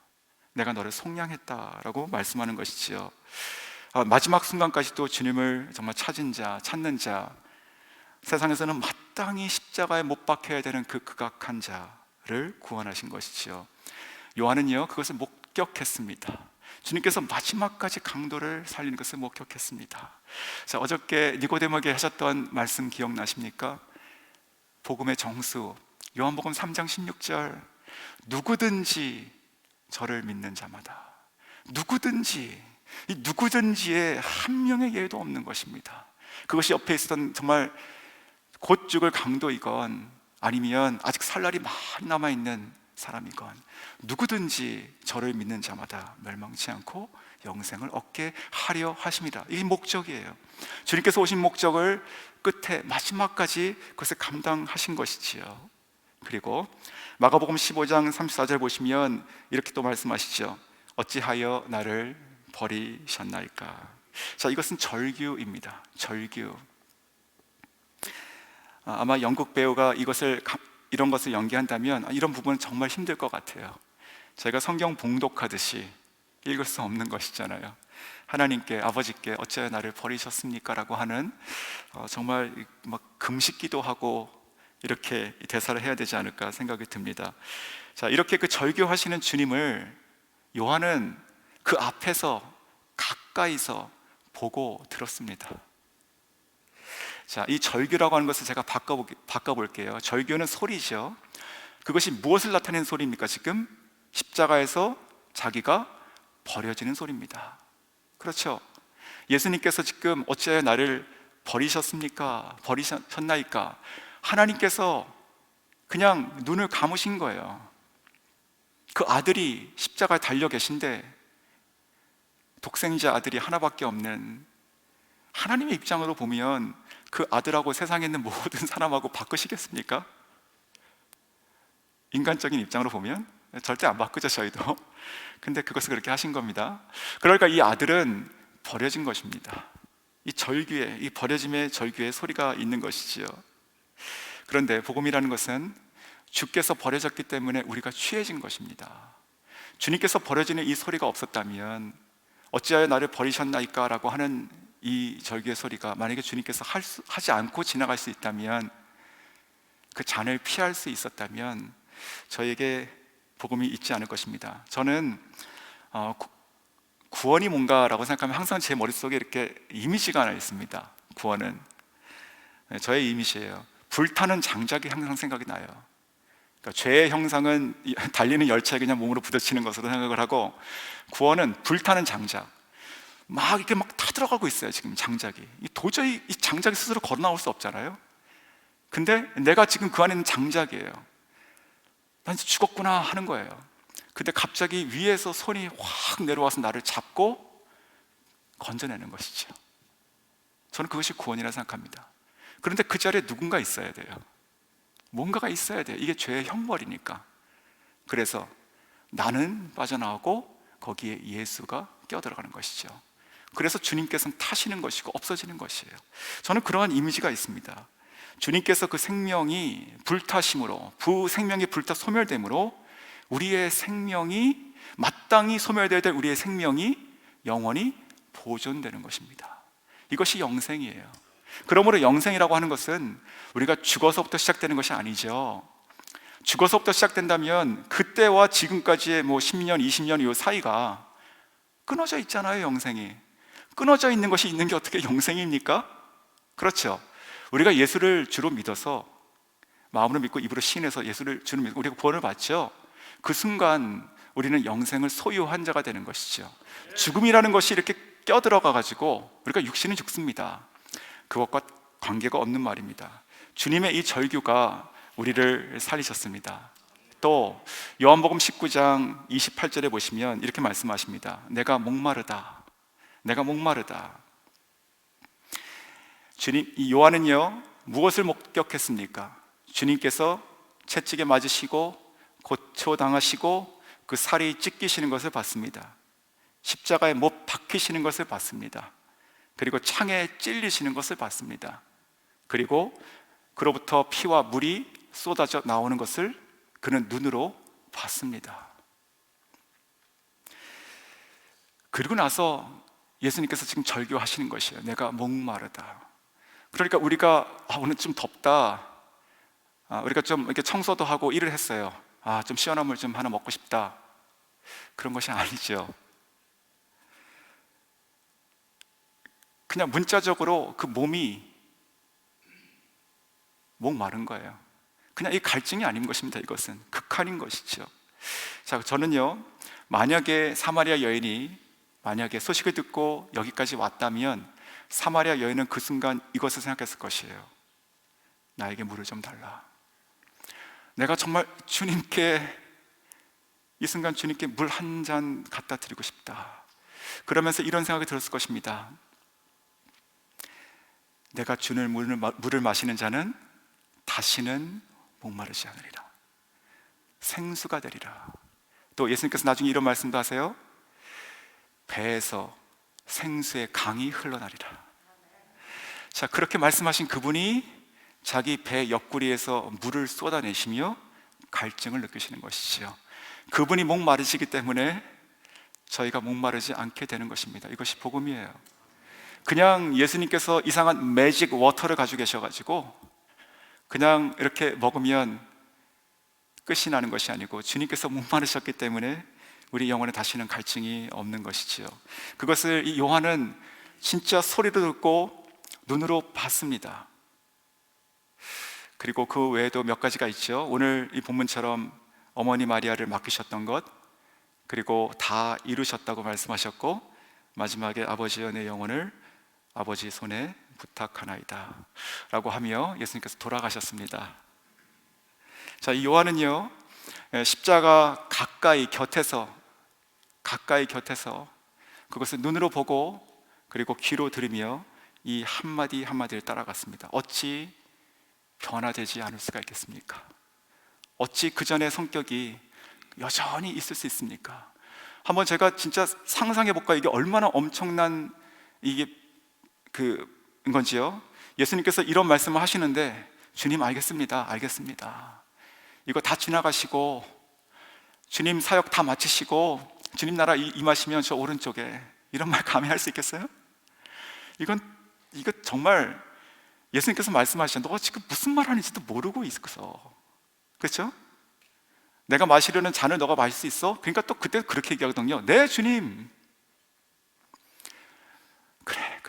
내가 너를 속량했다라고 말씀하는 것이지요. 마지막 순간까지도 주님을 정말 찾은 자, 찾는 자, 세상에서는 마땅히 십자가에 못 박혀야 되는 그 극악한 자를 구원하신 것이지요. 요한은요 그것을 목격했습니다. 주님께서 마지막까지 강도를 살리는 것을 목격했습니다. 자, 어저께 니고데모에게 하셨던 말씀 기억나십니까? 복음의 정수, 요한복음 3장 16절, 누구든지 저를 믿는 자마다, 누구든지, 이 누구든지에 한 명의 예외도 없는 것입니다. 그것이 옆에 있었던 정말 곧 죽을 강도이건 아니면 아직 살 날이 많이 남아있는 사람이건 누구든지 저를 믿는 자마다 멸망치 않고 영생을 얻게 하려 하심이라. 이게 목적이에요. 주님께서 오신 목적을 끝에 마지막까지 그것을 감당하신 것이지요. 그리고 마가복음 15장 34절 보시면 이렇게 또 말씀하시죠. 어찌하여 나를 버리셨나이까. 자, 이것은 절규입니다. 절규. 아마 영국 배우가 이런 것을 연기한다면 이런 부분은 정말 힘들 것 같아요. 저희가 성경 봉독하듯이 읽을 수 없는 것이잖아요. 하나님께, 아버지께 어찌하여 나를 버리셨습니까? 라고 하는 정말 막 금식기도 하고 이렇게 대사를 해야 되지 않을까 생각이 듭니다. 자, 이렇게 그 절규하시는 주님을 요한은 그 앞에서 가까이서 보고 들었습니다. 자, 이 절규라고 하는 것을 제가 바꿔볼게요. 절규는 소리죠. 그것이 무엇을 나타내는 소리입니까? 지금 십자가에서 자기가 버려지는 소리입니다. 그렇죠? 예수님께서 지금 어찌하여 나를 버리셨습니까? 버리셨나이까? 하나님께서 그냥 눈을 감으신 거예요. 그 아들이 십자가에 달려 계신데, 독생자 아들이 하나밖에 없는 하나님의 입장으로 보면 그 아들하고 세상에 있는 모든 사람하고 바꾸시겠습니까? 인간적인 입장으로 보면 절대 안 바꾸죠, 저희도. 근데 그것을 그렇게 하신 겁니다. 그러니까 이 아들은 버려진 것입니다. 이 절규에, 이 버려짐의 절규에 소리가 있는 것이지요. 그런데 복음이라는 것은 주께서 버려졌기 때문에 우리가 취해진 것입니다. 주님께서 버려지는 이 소리가 없었다면, 어찌하여 나를 버리셨나이까 라고 하는 이 절규의 소리가 만약에 주님께서 하지 않고 지나갈 수 있다면, 그 잔을 피할 수 있었다면 저에게 복음이 있지 않을 것입니다. 저는 구원이 뭔가라고 생각하면 항상 제 머릿속에 이렇게 이미지가 하나 있습니다. 구원은 저의 이미지예요. 불타는 장작이 항상 생각이 나요. 그러니까 죄의 형상은 달리는 열차에 그냥 몸으로 부딪히는 것으로 생각을 하고, 구원은 불타는 장작, 막 이렇게 막 타들어가고 있어요. 지금 장작이 도저히 이 장작이 스스로 걸어 나올 수 없잖아요. 근데 내가 지금 그 안에 있는 장작이에요. 난 죽었구나 하는 거예요. 근데 갑자기 위에서 손이 확 내려와서 나를 잡고 건져내는 것이죠. 저는 그것이 구원이라 생각합니다. 그런데 그 자리에 누군가 있어야 돼요. 뭔가가 있어야 돼요. 이게 죄의 형벌이니까. 그래서 나는 빠져나오고 거기에 예수가 끼어들어가는 것이죠. 그래서 주님께서는 타시는 것이고 없어지는 것이에요. 저는 그러한 이미지가 있습니다. 주님께서 그 생명이 불타심으로, 생명이 불타 소멸됨으로 우리의 생명이, 마땅히 소멸되어야 될 우리의 생명이 영원히 보존되는 것입니다. 이것이 영생이에요. 그러므로 영생이라고 하는 것은 우리가 죽어서부터 시작되는 것이 아니죠. 죽어서부터 시작된다면 그때와 지금까지의 10년, 20년 이 사이가 끊어져 있잖아요. 영생이 끊어져 있는 것이 있는 게 어떻게 영생입니까? 그렇죠. 우리가 예수를 주로 믿어서, 마음으로 믿고 입으로 시인해서 예수를 주로 믿고 우리가 구원을 받죠. 그 순간 우리는 영생을 소유한 자가 되는 것이죠. 죽음이라는 것이 이렇게 껴들어가 가지고 우리가 육신은 죽습니다. 그것과 관계가 없는 말입니다. 주님의 이 절규가 우리를 살리셨습니다. 또 요한복음 19장 28절에 보시면 이렇게 말씀하십니다. 내가 목마르다. 내가 목마르다. 주님, 이 요한은요, 무엇을 목격했습니까? 주님께서 채찍에 맞으시고 고초당하시고 그 살이 찢기시는 것을 봤습니다. 십자가에 못 박히시는 것을 봤습니다. 그리고 창에 찔리시는 것을 봤습니다. 그리고 그로부터 피와 물이 쏟아져 나오는 것을 그는 눈으로 봤습니다. 그리고 나서 예수님께서 지금 절규하시는 것이에요. 내가 목마르다. 그러니까 우리가 오늘 좀 덥다, 우리가 좀 이렇게 청소도 하고 일을 했어요. 좀 시원한 물 좀 하나 먹고 싶다. 그런 것이 아니죠. 그냥 문자적으로 그 몸이 목마른 거예요. 그냥 이 갈증이 아닌 것입니다. 이것은 극한인 것이죠. 자, 저는요, 만약에 사마리아 여인이 만약에 소식을 듣고 여기까지 왔다면 사마리아 여인은 그 순간 이것을 생각했을 것이에요. 나에게 물을 좀 달라. 내가 정말 주님께, 이 순간 주님께 물 한 잔 갖다 드리고 싶다. 그러면서 이런 생각이 들었을 것입니다. 내가 주는 물을 마시는 자는 다시는 목마르지 않으리라. 생수가 되리라. 또 예수님께서 나중에 이런 말씀도 하세요. 배에서 생수의 강이 흘러나리라. 자, 그렇게 말씀하신 그분이 자기 배 옆구리에서 물을 쏟아내시며 갈증을 느끼시는 것이지요. 그분이 목마르시기 때문에 저희가 목마르지 않게 되는 것입니다. 이것이 복음이에요. 그냥 예수님께서 이상한 매직 워터를 가지고 계셔가지고 그냥 이렇게 먹으면 끝이 나는 것이 아니고, 주님께서 목마르셨기 때문에 우리 영혼에 다시는 갈증이 없는 것이지요. 그것을 이 요한은 진짜 소리로 듣고 눈으로 봤습니다. 그리고 그 외에도 몇 가지가 있죠. 오늘 이 본문처럼 어머니 마리아를 맡기셨던 것, 그리고 다 이루셨다고 말씀하셨고, 마지막에 아버지여 내 영혼을 아버지 손에 부탁하나이다 라고 하며 예수님께서 돌아가셨습니다. 자, 이 요한은요, 십자가 가까이 곁에서 그것을 눈으로 보고 그리고 귀로 들으며 이 한마디 한마디를 따라갔습니다. 어찌 변화되지 않을 수가 있겠습니까? 어찌 그 전의 성격이 여전히 있을 수 있습니까? 한번 제가 진짜 상상해 볼까요? 이게 얼마나 엄청난 이게 그인 건지요. 예수님께서 이런 말씀을 하시는데, 주님 알겠습니다. 이거 다 지나가시고 주님 사역 다 마치시고 주님 나라 임하시면 저 오른쪽에, 이런 말 감히 할 수 있겠어요? 이거 정말 예수님께서 말씀하시죠. 너 지금 무슨 말 하는지도 모르고 있어. 그렇죠? 내가 마시려는 잔을 너가 마실 수 있어? 그러니까 또 그때 그렇게 얘기하거든요. 네 주님. 그래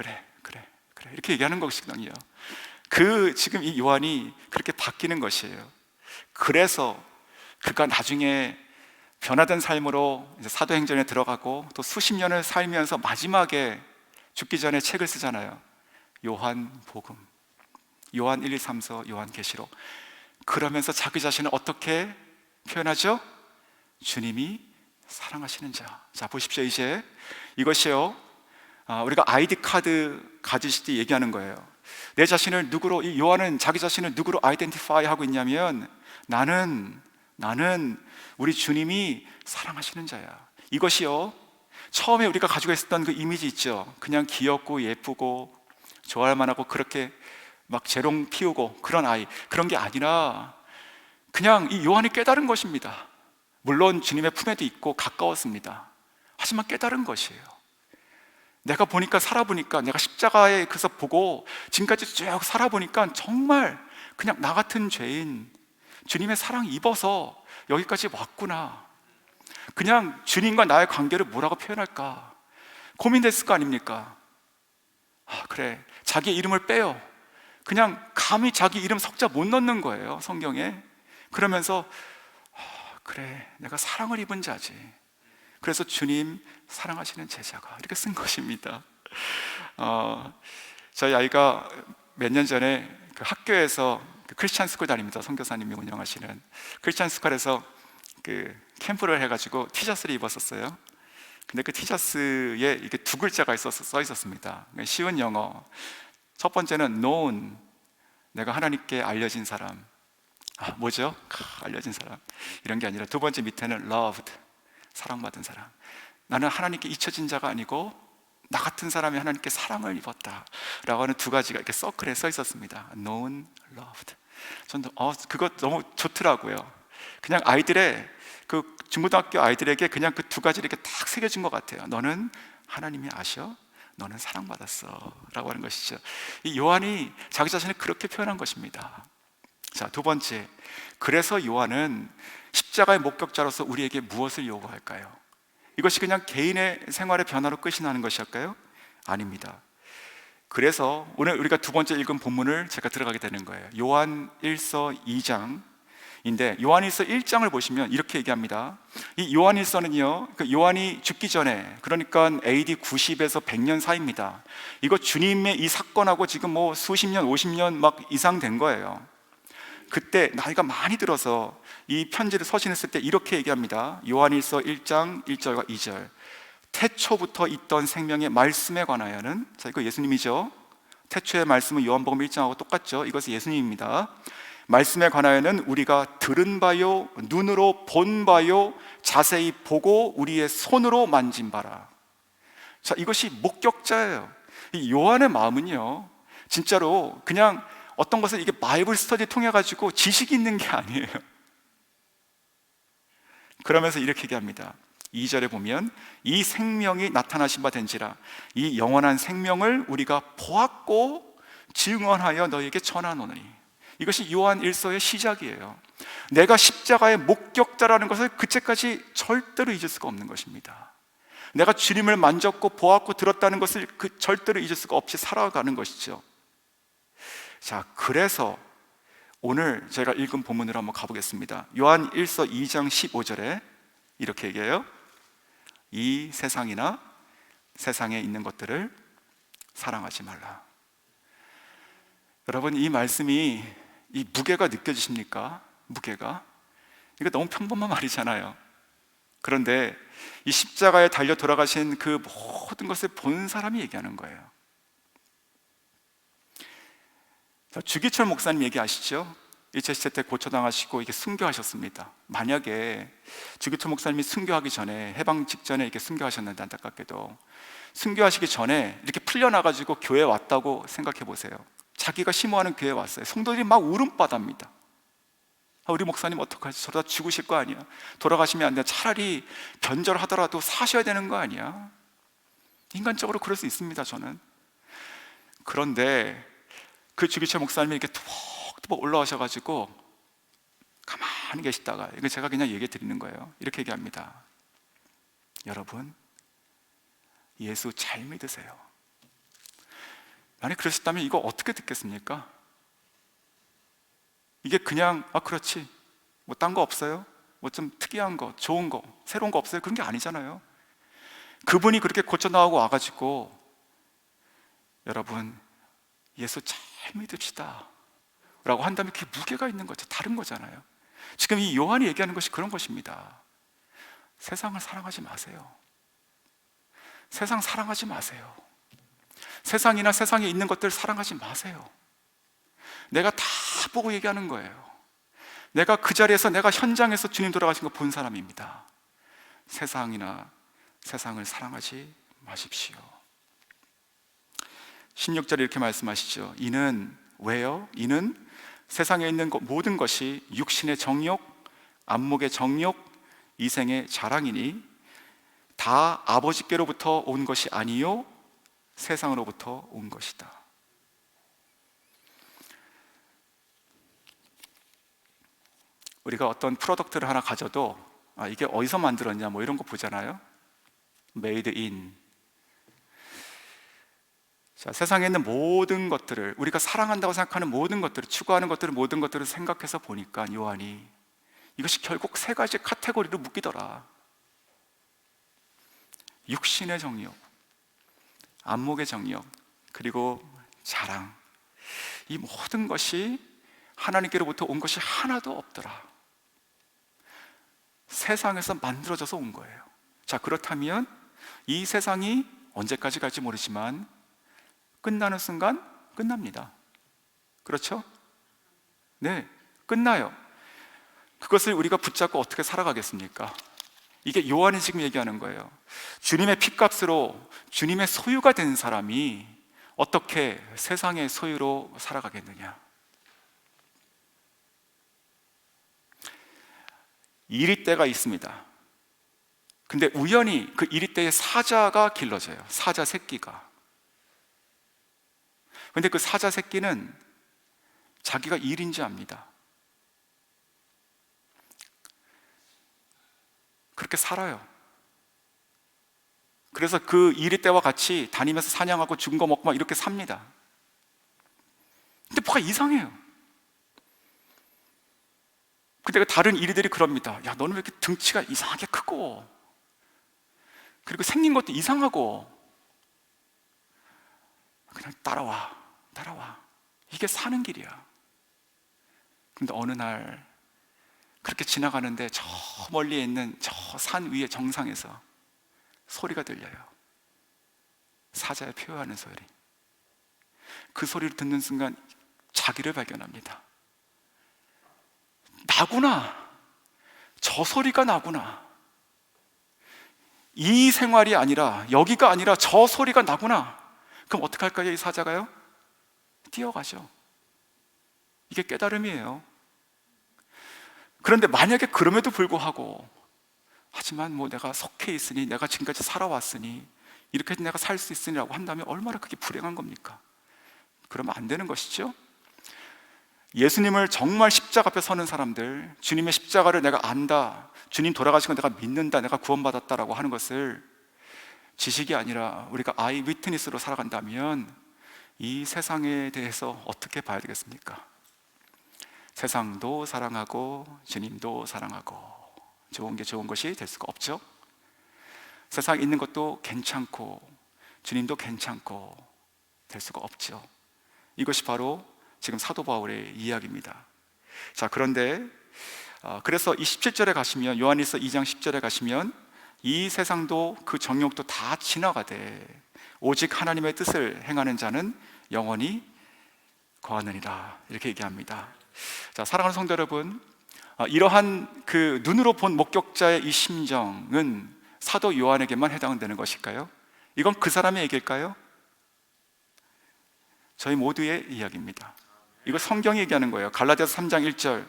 이렇게 얘기하는 것이거든요. 지금 이 요한이 그렇게 바뀌는 것이에요. 그래서 그가 나중에 변화된 삶으로 이제 사도행전에 들어가고 또 수십 년을 살면서 마지막에 죽기 전에 책을 쓰잖아요. 요한복음, 요한 1, 2, 3서, 요한계시록. 그러면서 자기 자신을 어떻게 표현하죠? 주님이 사랑하시는 자. 자, 보십시오. 이제 이것이요, 우리가 아이디 카드 가지실 때 얘기하는 거예요. 내 자신을 누구로, 이 요한은 자기 자신을 누구로 아이덴티파이 하고 있냐면, 나는 우리 주님이 사랑하시는 자야. 이것이요, 처음에 우리가 가지고 있었던 그 이미지 있죠. 그냥 귀엽고 예쁘고 좋아할 만하고 그렇게 막 재롱 피우고 그런 아이, 그런 게 아니라 그냥 이 요한이 깨달은 것입니다. 물론 주님의 품에도 있고 가까웠습니다. 하지만 깨달은 것이에요. 내가 살아보니까 내가 십자가에 그래서 보고 지금까지 쭉 살아보니까 정말 그냥 나 같은 죄인, 주님의 사랑 입어서 여기까지 왔구나. 그냥 주님과 나의 관계를 뭐라고 표현할까 고민됐을 거 아닙니까? 그래, 자기 이름을 빼요. 그냥 감히 자기 이름 석자 못 넣는 거예요, 성경에. 그러면서 그래, 내가 사랑을 입은 자지. 그래서 주님 사랑하시는 제자가, 이렇게 쓴 것입니다. 저희 아이가 몇 년 전에 그 학교에서 크리스찬 스쿨 다닙니다. 선교사님이 운영하시는 크리스찬 스쿨에서 그 캠프를 해가지고 티셔츠를 입었었어요. 근데 그 티셔츠에 이게 두 글자가 써 있었습니다. 쉬운 영어. 첫 번째는 known, 내가 하나님께 알려진 사람. 뭐죠? 알려진 사람, 이런 게 아니라 두 번째 밑에는 loved, 사랑받은 사람. 나는 하나님께 잊혀진 자가 아니고 나 같은 사람이 하나님께 사랑을 입었다 라고 하는 두 가지가 이렇게 서클에 써 있었습니다. known, loved. 저는 그거 너무 좋더라고요. 그냥 아이들의 그 중고등학교 아이들에게 그냥 그 두 가지를 이렇게 딱 새겨준 것 같아요. 너는 하나님이 아셔, 너는 사랑받았어 라고 하는 것이죠. 이 요한이 자기 자신을 그렇게 표현한 것입니다. 자, 두 번째, 그래서 요한은 십자가의 목격자로서 우리에게 무엇을 요구할까요? 이것이 그냥 개인의 생활의 변화로 끝이 나는 것일까요? 아닙니다. 그래서 오늘 우리가 두 번째 읽은 본문을 제가 들어가게 되는 거예요. 요한 1서 2장인데 요한 1서 1장을 보시면 이렇게 얘기합니다. 이 요한 1서는요, 요한이 죽기 전에, 그러니까 AD 90에서 100년 사이입니다. 이거 주님의 이 사건하고 지금 뭐 수십 년, 50년 막 이상 된 거예요. 그때 나이가 많이 들어서 이 편지를 서신했을 때 이렇게 얘기합니다. 요한일서 1장 1절과 2절. 태초부터 있던 생명의 말씀에 관하여는, 자, 이거 예수님이죠. 태초의 말씀은 요한복음 1장하고 똑같죠. 이것은 예수님입니다. 말씀에 관하여는 우리가 들은 바요, 눈으로 본 바요, 자세히 보고 우리의 손으로 만진 바라. 자, 이것이 목격자예요. 이 요한의 마음은요, 진짜로 그냥 어떤 것을 이게 바이블 스터디 통해 가지고 지식이 있는 게 아니에요. 그러면서 이렇게 얘기합니다. 2절에 보면 이 생명이 나타나신 바 된지라, 이 영원한 생명을 우리가 보았고 증언하여 너에게 전하노니. 이것이 요한 1서의 시작이에요. 내가 십자가의 목격자라는 것을 그때까지 절대로 잊을 수가 없는 것입니다. 내가 주님을 만졌고 보았고 들었다는 것을 절대로 잊을 수가 없이 살아가는 것이죠. 자, 그래서 오늘 제가 읽은 본문으로 한번 가보겠습니다. 요한 1서 2장 15절에 이렇게 얘기해요. 이 세상이나 세상에 있는 것들을 사랑하지 말라. 여러분, 이 말씀이 이 무게가 느껴지십니까? 무게가? 이거 너무 평범한 말이잖아요. 그런데 이 십자가에 달려 돌아가신 그 모든 것을 본 사람이 얘기하는 거예요. 주기철 목사님 얘기하시죠? 2차 시대 때 고초당하시고 이게 순교하셨습니다. 만약에 주기철 목사님이 순교하기 전에, 해방 직전에 이렇게 순교하셨는데, 안타깝게도 순교하시기 전에 이렇게 풀려나가지고 교회에 왔다고 생각해 보세요. 자기가 심호하는 교회에 왔어요. 성도들이 막 울음바다입니다. 우리 목사님 어떡하지? 저러다 죽으실 거 아니야? 돌아가시면 안 돼. 차라리 변절하더라도 사셔야 되는 거 아니야? 인간적으로 그럴 수 있습니다, 저는. 그런데 그 주기철 목사님이 이렇게 투벅투벅 올라오셔가지고 가만히 계시다가, 이거 제가 그냥 얘기해 드리는 거예요. 이렇게 얘기합니다. 여러분, 예수 잘 믿으세요. 만약 그러셨다면 이거 어떻게 듣겠습니까? 이게 그냥 그렇지, 뭐 딴 거 없어요? 뭐 좀 특이한 거, 좋은 거, 새로운 거 없어요? 그런 게 아니잖아요. 그분이 그렇게 고쳐 나오고 와가지고, 여러분 예수 잘 믿읍시다 라고 한다면 그게 무게가 있는 거죠. 다른 거잖아요. 지금 이 요한이 얘기하는 것이 그런 것입니다. 세상을 사랑하지 마세요. 세상 사랑하지 마세요. 세상이나 세상에 있는 것들 사랑하지 마세요. 내가 다 보고 얘기하는 거예요. 내가 그 자리에서, 내가 현장에서 주님 돌아가신 거 본 사람입니다. 세상이나 세상을 사랑하지 마십시오. 16절에 이렇게 말씀하시죠. 이는 왜요? 이는 세상에 있는 모든 것이 육신의 정욕, 안목의 정욕, 이생의 자랑이니 다 아버지께로부터 온 것이 아니요 세상으로부터 온 것이다. 우리가 어떤 프로덕트를 하나 가져도 이게 어디서 만들었냐 뭐 이런 거 보잖아요. Made in. 자, 세상에 있는 모든 것들을, 우리가 사랑한다고 생각하는 모든 것들을, 추구하는 것들을, 모든 것들을 생각해서 보니까 요한이 이것이 결국 세 가지 카테고리로 묶이더라. 육신의 정욕, 안목의 정욕, 그리고 자랑. 이 모든 것이 하나님께로부터 온 것이 하나도 없더라. 세상에서 만들어져서 온 거예요. 자, 그렇다면 이 세상이 언제까지 갈지 모르지만 끝나는 순간 끝납니다. 그렇죠? 네, 끝나요. 그것을 우리가 붙잡고 어떻게 살아가겠습니까? 이게 요한이 지금 얘기하는 거예요. 주님의 핏값으로 주님의 소유가 된 사람이 어떻게 세상의 소유로 살아가겠느냐? 이리떼가 있습니다. 근데 우연히 그 이리떼의 사자가 길러져요. 사자 새끼가. 근데 그 사자 새끼는 자기가 일인지 압니다. 그렇게 살아요. 그래서 그 이리떼와 같이 다니면서 사냥하고 죽은 거 먹고 막 이렇게 삽니다. 근데 뭐가 이상해요. 근데 다른 이리들이 그럽니다. 야, 너는 왜 이렇게 등치가 이상하게 크고, 그리고 생긴 것도 이상하고, 그냥 따라와. 이게 사는 길이야. 근데 어느 날 그렇게 지나가는데 저 멀리에 있는 저 산 위의 정상에서 소리가 들려요. 사자의 표현하는 소리. 그 소리를 듣는 순간 자기를 발견합니다. 나구나. 저 소리가 나구나. 이 생활이 아니라, 여기가 아니라 저 소리가 나구나. 그럼 어떻게 할까요? 이 사자가요? 뛰어가죠. 이게 깨달음이에요. 그런데 만약에 그럼에도 불구하고, 하지만 뭐 내가 속해 있으니, 내가 지금까지 살아왔으니, 이렇게 내가 살 수 있으니라고 한다면 얼마나 그게 불행한 겁니까? 그러면 안 되는 것이죠. 예수님을 정말 십자가 앞에 서는 사람들, 주님의 십자가를 내가 안다, 주님 돌아가신 거 내가 믿는다, 내가 구원받았다라고 하는 것을 지식이 아니라 우리가 아이 위트니스로 살아간다면 이 세상에 대해서 어떻게 봐야 되겠습니까? 세상도 사랑하고 주님도 사랑하고 좋은 게 좋은 것이 될 수가 없죠. 세상에 있는 것도 괜찮고 주님도 괜찮고 될 수가 없죠. 이것이 바로 지금 사도 바울의 이야기입니다. 자, 그런데 그래서 이 17절에 가시면, 요한일서 2장 10절에 가시면 이 세상도 그 정욕도 다 지나가되 오직 하나님의 뜻을 행하는 자는 영원히 거하느니라, 이렇게 얘기합니다. 자, 사랑하는 성도 여러분, 이러한 그 눈으로 본 목격자의 이 심정은 사도 요한에게만 해당되는 것일까요? 이건 그 사람의 얘기일까요? 저희 모두의 이야기입니다. 이거 성경이 얘기하는 거예요. 갈라디아서 3장 1절,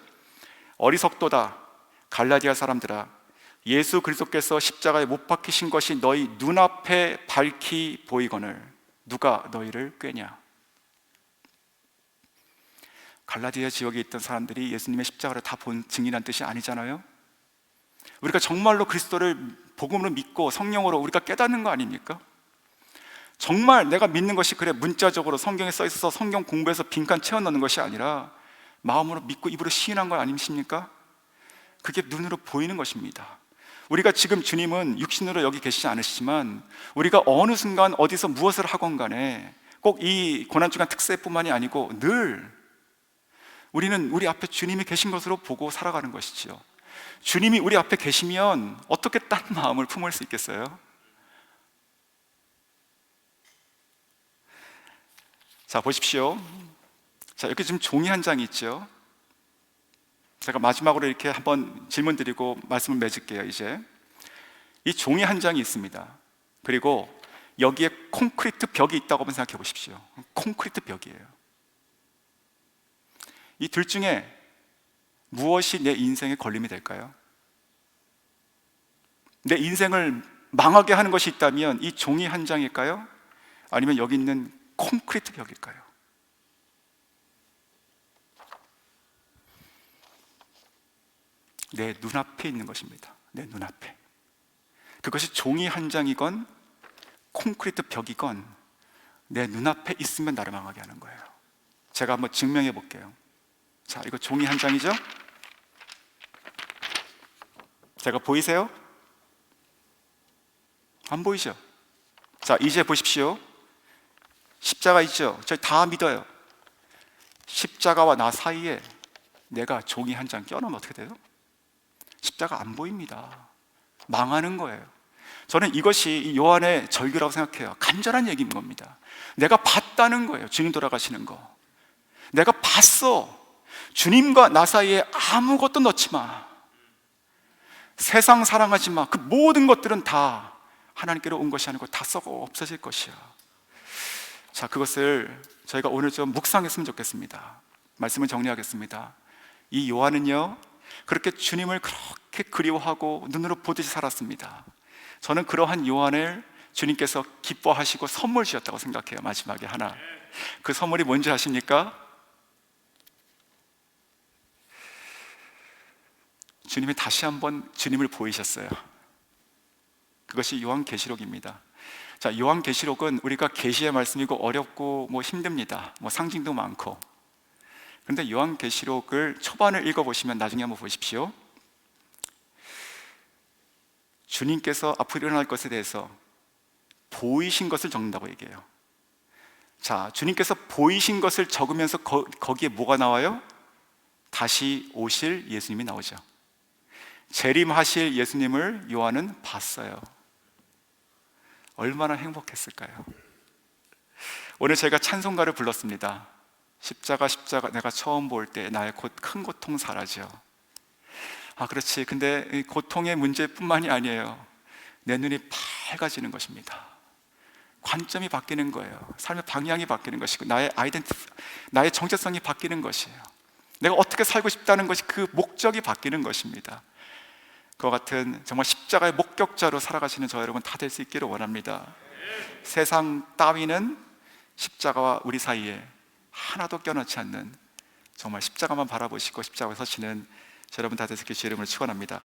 어리석도다 갈라디아 사람들아, 예수 그리스도께서 십자가에 못 박히신 것이 너희 눈앞에 밝히 보이거늘 누가 너희를 꾀냐. 갈라디아 지역에 있던 사람들이 예수님의 십자가를 다 본 증인한 뜻이 아니잖아요. 우리가 정말로 그리스도를 복음으로 믿고 성령으로 우리가 깨닫는 거 아닙니까? 정말 내가 믿는 것이 그래 문자적으로 성경에 써 있어서 성경 공부해서 빈칸 채워 넣는 것이 아니라 마음으로 믿고 입으로 시인한 거 아니십니까? 그게 눈으로 보이는 것입니다. 우리가 지금 주님은 육신으로 여기 계시지 않으시지만 우리가 어느 순간 어디서 무엇을 하건 간에 꼭 이 고난주간 특세뿐만이 아니고 늘 우리는 우리 앞에 주님이 계신 것으로 보고 살아가는 것이지요. 주님이 우리 앞에 계시면 어떻게 딴 마음을 품을 수 있겠어요? 자, 보십시오. 자, 이렇게 지금 종이 한 장이 있죠. 제가 마지막으로 이렇게 한번 질문 드리고 말씀을 맺을게요. 이제 이 종이 한 장이 있습니다. 그리고 여기에 콘크리트 벽이 있다고 한번 생각해 보십시오. 콘크리트 벽이에요. 이 둘 중에 무엇이 내 인생의 걸림이 될까요? 내 인생을 망하게 하는 것이 있다면 이 종이 한 장일까요? 아니면 여기 있는 콘크리트 벽일까요? 내 눈앞에 있는 것입니다. 내 눈앞에. 그것이 종이 한 장이건 콘크리트 벽이건 내 눈앞에 있으면 나를 망하게 하는 거예요. 제가 한번 증명해 볼게요. 자, 이거 종이 한 장이죠? 제가 보이세요? 안 보이죠? 자, 이제 보십시오. 십자가 있죠? 저희 다 믿어요. 십자가와 나 사이에 내가 종이 한 장 껴놓으면 어떻게 돼요? 십자가 안 보입니다. 망하는 거예요. 저는 이것이 이 요한의 절규라고 생각해요. 간절한 얘기인 겁니다. 내가 봤다는 거예요. 주님 돌아가시는 거. 내가 봤어. 주님과 나 사이에 아무것도 넣지 마. 세상 사랑하지 마. 그 모든 것들은 다 하나님께로 온 것이 아니고 다 썩어 없어질 것이야. 자, 그것을 저희가 오늘 좀 묵상했으면 좋겠습니다. 말씀을 정리하겠습니다. 이 요한은요, 그렇게 주님을 그렇게 그리워하고 눈으로 보듯이 살았습니다. 저는 그러한 요한을 주님께서 기뻐하시고 선물 주셨다고 생각해요. 마지막에 하나. 그 선물이 뭔지 아십니까? 주님이 다시 한번 주님을 보이셨어요. 그것이 요한계시록입니다. 자, 요한계시록은 우리가 계시의 말씀이고 어렵고 힘듭니다. 상징도 많고. 그런데 요한계시록을 초반을 읽어보시면 나중에 한번 보십시오. 주님께서 앞으로 일어날 것에 대해서 보이신 것을 적는다고 얘기해요. 자, 주님께서 보이신 것을 적으면서 거기에 뭐가 나와요? 다시 오실 예수님이 나오죠. 재림하실 예수님을 요한은 봤어요. 얼마나 행복했을까요? 오늘 제가 찬송가를 불렀습니다. 십자가 십자가 내가 처음 볼 때 나의 큰 고통 사라져. 그렇지. 근데 이 고통의 문제뿐만이 아니에요. 내 눈이 밝아지는 것입니다. 관점이 바뀌는 거예요. 삶의 방향이 바뀌는 것이고 나의 나의 정체성이 바뀌는 것이에요. 내가 어떻게 살고 싶다는 것이 그 목적이 바뀌는 것입니다. 그와 같은 정말 십자가의 목격자로 살아가시는 저 여러분 다 될 수 있기를 원합니다. 세상 따위는 십자가와 우리 사이에 하나도 껴넣지 않는 정말 십자가만 바라보시고 십자가에 서시는 저 여러분 다 되시길 주의 이름으로 축원합니다.